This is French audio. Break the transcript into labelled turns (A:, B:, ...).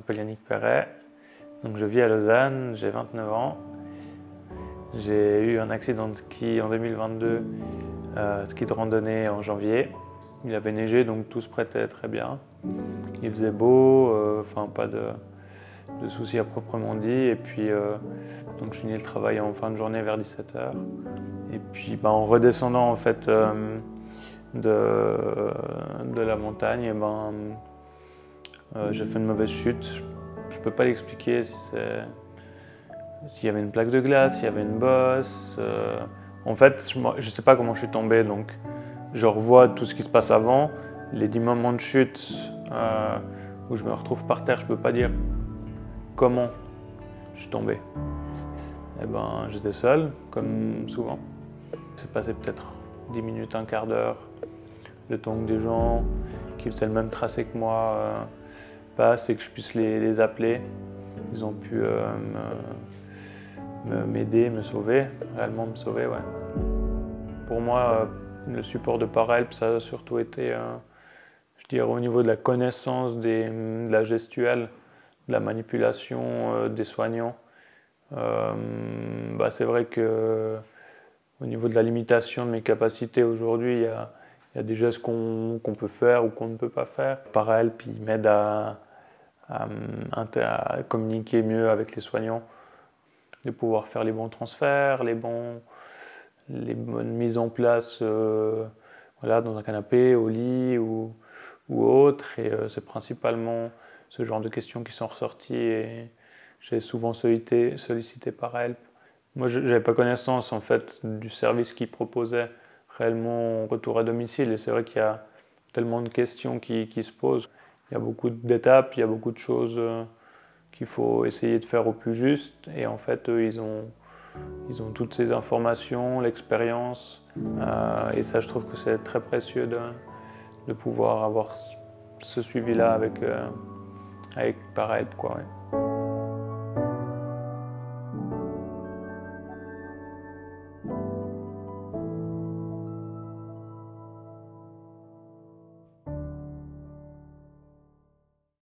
A: m'appelle Yannick Perret, donc je vis à Lausanne, j'ai 29 ans. J'ai eu un accident de ski en 2022, ski de randonnée en janvier. Il avait neigé donc tout se prêtait très bien. Il faisait beau, enfin pas de soucis à proprement dit. Et puis donc je finis le travail en fin de journée vers 17 h. Et puis en redescendant en fait de la montagne, j'ai fait une mauvaise chute. Je peux pas l'expliquer s'il y avait une plaque de glace, s'il y avait une bosse. En fait, je sais pas comment je suis tombé, donc je revois tout ce qui se passe avant. Les 10 moments de chute où je me retrouve par terre, je peux pas dire comment je suis tombé. Et j'étais seul, comme souvent. C'est passé peut-être 10 minutes, un quart d'heure, le temps que des gens qui faisaient le même tracé que moi passent et que je puisse les appeler. Ils ont pu m'aider, me sauver, réellement me sauver, ouais. Pour moi, le support de Parhelp, ça a surtout été, je dirais, au niveau de la connaissance de la gestuelle, de la manipulation des soignants. C'est vrai que au niveau de la limitation de mes capacités aujourd'hui, il y a des gestes qu'on peut faire ou qu'on ne peut pas faire. Parhelp, il m'aide à communiquer mieux avec les soignants, de pouvoir faire les bons transferts, les bonnes mises en place voilà, dans un canapé, au lit ou autre. Et c'est principalement ce genre de questions qui sont ressorties et j'ai souvent sollicité Parhelp. Moi, je n'avais pas connaissance en fait du service qu'ils proposaient réellement en retour à domicile. Et c'est vrai qu'il y a tellement de questions qui se posent. Il y a beaucoup d'étapes, il y a beaucoup de choses qu'il faut essayer de faire au plus juste. Et en fait, eux, ils ont toutes ces informations, l'expérience. Et ça, je trouve que c'est très précieux de pouvoir avoir ce suivi-là avec Parhelp, quoi, ouais.